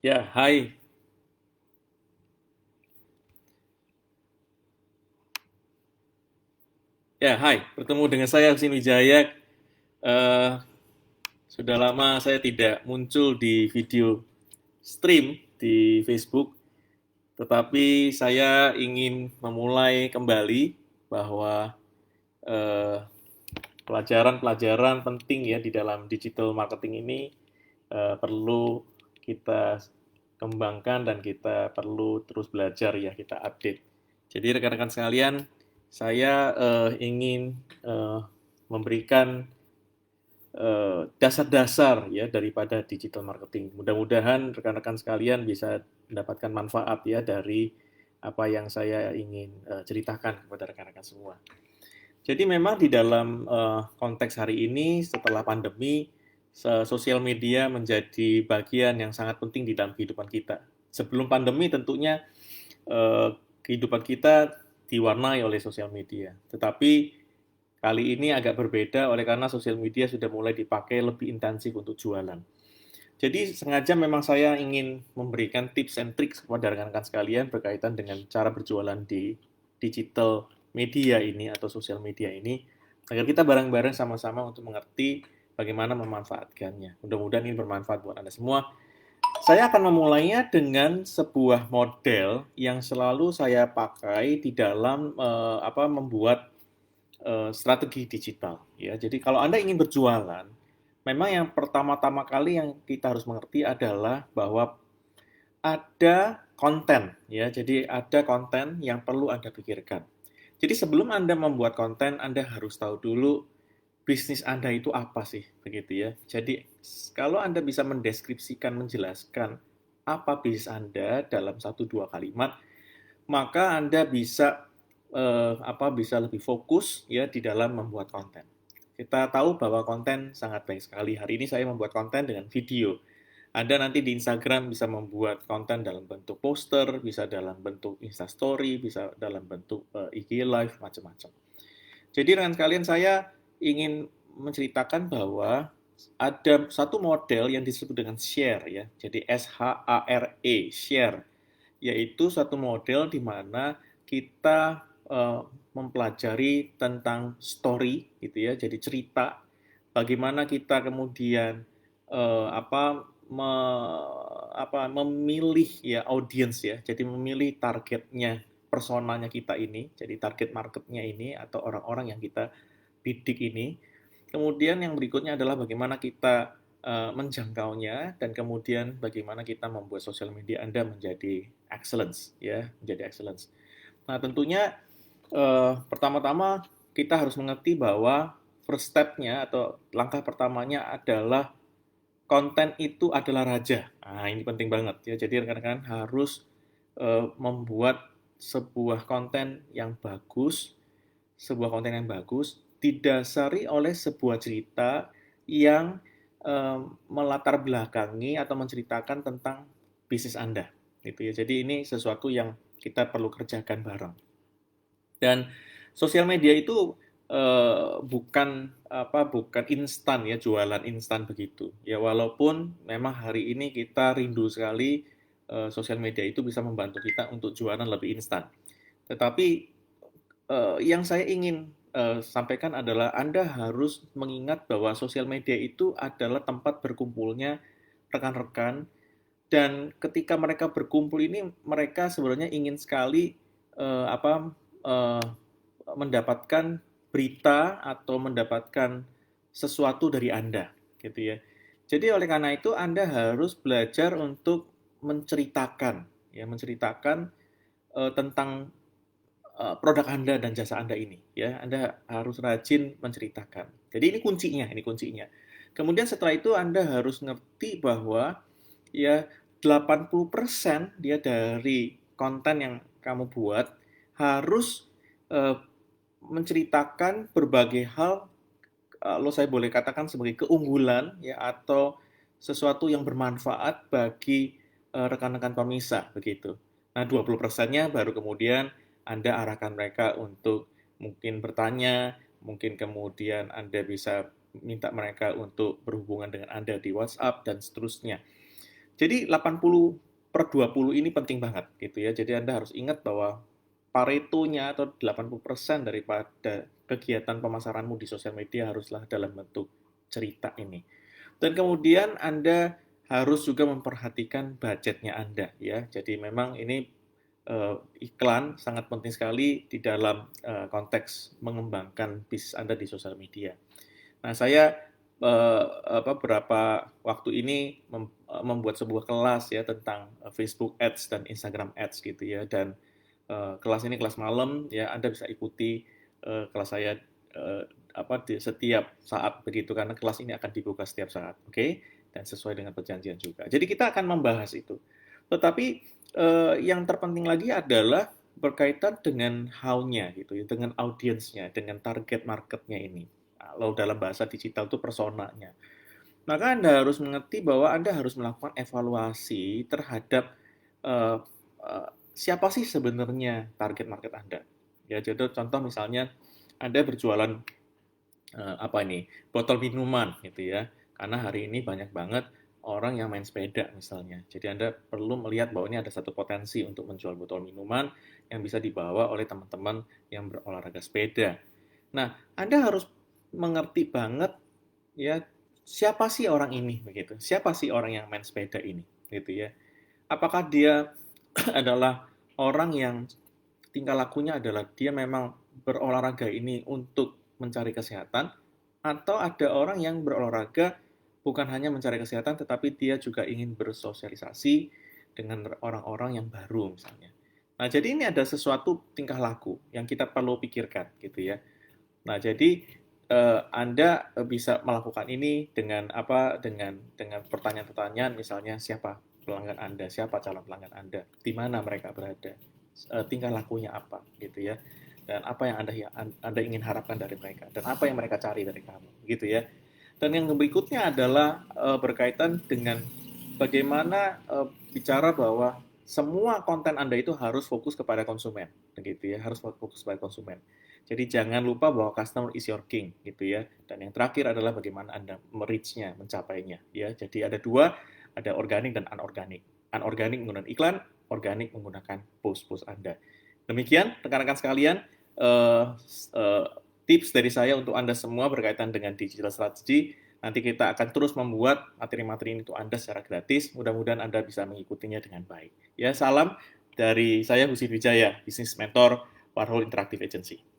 Ya, hai. Ya, hai. Bertemu dengan saya Husin Wijaya. Eh, sudah lama saya tidak muncul di video stream di Facebook, tetapi saya ingin memulai kembali bahwa eh, pelajaran-pelajaran penting ya di dalam digital marketing ini perlu kita kembangkan dan kita perlu terus belajar ya, kita update. Jadi rekan-rekan sekalian, saya ingin memberikan dasar-dasar ya daripada digital marketing. Mudah-mudahan rekan-rekan sekalian bisa mendapatkan manfaat ya dari apa yang saya ingin ceritakan kepada rekan-rekan semua. Jadi memang di dalam konteks hari ini setelah pandemi, sosial media menjadi bagian yang sangat penting di dalam kehidupan kita. Sebelum pandemi tentunya eh, kehidupan kita diwarnai oleh sosial media. Tetapi kali ini agak berbeda oleh karena sosial media sudah mulai dipakai lebih intensif untuk jualan. Jadi sengaja memang saya ingin memberikan tips and tricks kepada rekan-rekan sekalian berkaitan dengan cara berjualan di digital media ini atau sosial media ini agar kita bareng-bareng sama-sama untuk mengerti bagaimana memanfaatkannya. Mudah-mudahan ini bermanfaat buat Anda semua. Saya akan memulainya dengan sebuah model yang selalu saya pakai di dalam membuat strategi digital. Ya, jadi kalau Anda ingin berjualan, memang yang pertama-tama kali yang kita harus mengerti adalah bahwa ada konten. Ya, jadi ada konten yang perlu Anda pikirkan. Jadi sebelum Anda membuat konten, Anda harus tahu dulu bisnis Anda itu apa sih, begitu ya. Jadi kalau Anda bisa mendeskripsikan, menjelaskan apa bisnis Anda dalam satu dua kalimat, maka Anda bisa bisa lebih fokus ya di dalam membuat konten. Kita tahu bahwa konten sangat baik sekali. Hari ini saya membuat konten dengan video. Anda nanti di Instagram bisa membuat konten dalam bentuk poster, bisa dalam bentuk Instastory, bisa dalam bentuk IG Live, macam-macam. Jadi dengan kalian saya ingin menceritakan bahwa ada satu model yang disebut dengan share ya. Jadi SHARE, share, yaitu satu model di mana kita mempelajari tentang story gitu ya. Jadi cerita bagaimana kita kemudian eh, apa me, memilih ya audiens ya. Jadi memilih targetnya, personanya kita ini, jadi target marketnya ini atau orang-orang yang kita bidik ini. Kemudian yang berikutnya adalah bagaimana kita menjangkaunya dan kemudian bagaimana kita membuat sosial media Anda menjadi excellence ya, menjadi excellence. Nah, tentunya pertama-tama kita harus mengerti bahwa first step-nya atau langkah pertamanya adalah konten itu adalah raja. Nah, ini penting banget ya. Jadi rekan-rekan harus membuat sebuah konten yang bagus, sebuah konten yang bagus didasari oleh sebuah cerita yang melatar belakangi atau menceritakan tentang bisnis Anda. Gitu ya. Jadi ini sesuatu yang kita perlu kerjakan bareng. Dan sosial media itu bukan instan ya, jualan instan begitu. Ya walaupun memang hari ini kita rindu sekali sosial media itu bisa membantu kita untuk jualan lebih instan. Tetapi yang saya ingin sampaikan adalah Anda harus mengingat bahwa sosial media itu adalah tempat berkumpulnya rekan-rekan dan ketika mereka berkumpul ini mereka sebenarnya ingin sekali eh, apa eh, mendapatkan berita atau mendapatkan sesuatu dari Anda, gitu ya. Jadi oleh karena itu Anda harus belajar untuk menceritakan, ya, menceritakan tentang produk Anda dan jasa Anda ini, ya. Anda harus rajin menceritakan. Jadi ini kuncinya, ini kuncinya. Kemudian setelah itu Anda harus ngerti bahwa ya 80% dia dari konten yang kamu buat harus eh, menceritakan berbagai hal kalau saya boleh katakan sebagai keunggulan ya atau sesuatu yang bermanfaat bagi rekan-rekan pemirsa begitu. Nah, 20%-nya baru kemudian Anda arahkan mereka untuk mungkin bertanya, mungkin kemudian Anda bisa minta mereka untuk berhubungan dengan Anda di WhatsApp dan seterusnya. Jadi 80/20 ini penting banget gitu ya. Jadi Anda harus ingat bahwa Paretonya atau 80% daripada kegiatan pemasaranmu di sosial media haruslah dalam bentuk cerita ini. Dan kemudian Anda harus juga memperhatikan budgetnya Anda ya. Jadi memang ini iklan sangat penting sekali di dalam konteks mengembangkan bisnis Anda di sosial media. Nah, saya beberapa waktu ini membuat sebuah kelas ya tentang Facebook Ads dan Instagram Ads gitu ya. Dan kelas ini kelas malam ya, Anda bisa ikuti kelas saya uh, di setiap saat begitu karena kelas ini akan dibuka setiap saat, oke? Okay? Dan sesuai dengan perjanjian juga. Jadi kita akan membahas itu. Tetapi yang terpenting lagi adalah berkaitan dengan how-nya gitu ya, dengan audiensnya, dengan target marketnya ini. Kalau dalam bahasa digital itu personanya. Maka Anda harus mengerti bahwa Anda harus melakukan evaluasi terhadap uh, uh, siapa sih sebenarnya target market Anda. Ya, jadi contoh misalnya Anda berjualan apa ini, botol minuman gitu ya. Karena hari ini banyak banget orang yang main sepeda misalnya. Jadi Anda perlu melihat bahwa ini ada satu potensi untuk menjual botol minuman yang bisa dibawa oleh teman-teman yang berolahraga sepeda. Nah, Anda harus mengerti banget ya siapa sih orang ini begitu. Siapa sih orang yang main sepeda ini gitu ya. Apakah dia adalah orang yang tingkah lakunya adalah dia memang berolahraga ini untuk mencari kesehatan, atau ada orang yang berolahraga bukan hanya mencari kesehatan, tetapi dia juga ingin bersosialisasi dengan orang-orang yang baru misalnya. Nah, jadi ini ada sesuatu tingkah laku yang kita perlu pikirkan gitu ya. Nah, jadi Anda bisa melakukan ini dengan apa? Dengan pertanyaan-pertanyaan misalnya siapa pelanggan Anda, siapa calon pelanggan Anda, di mana mereka berada, tingkah lakunya apa gitu ya. Dan apa yang Anda ingin harapkan dari mereka dan apa yang mereka cari dari kamu gitu ya. Dan yang berikutnya adalah berkaitan dengan bagaimana bicara bahwa semua konten Anda itu harus fokus kepada konsumen, begitu ya, harus fokus kepada konsumen. Jadi jangan lupa bahwa customer is your king, gitu ya. Dan yang terakhir adalah bagaimana Anda mereach-nya, mencapainya, ya. Jadi ada dua, ada organik dan anorganik. Anorganik menggunakan iklan, organik menggunakan post-post Anda. Demikian, rekan-rekan sekalian, uh, uh, tips dari saya untuk Anda semua berkaitan dengan digital strategy. Nanti kita akan terus membuat materi-materi ini untuk Anda secara gratis. Mudah-mudahan Anda bisa mengikutinya dengan baik. Ya, salam dari saya Husin Wijaya, Business Mentor Warhol Interactive Agency.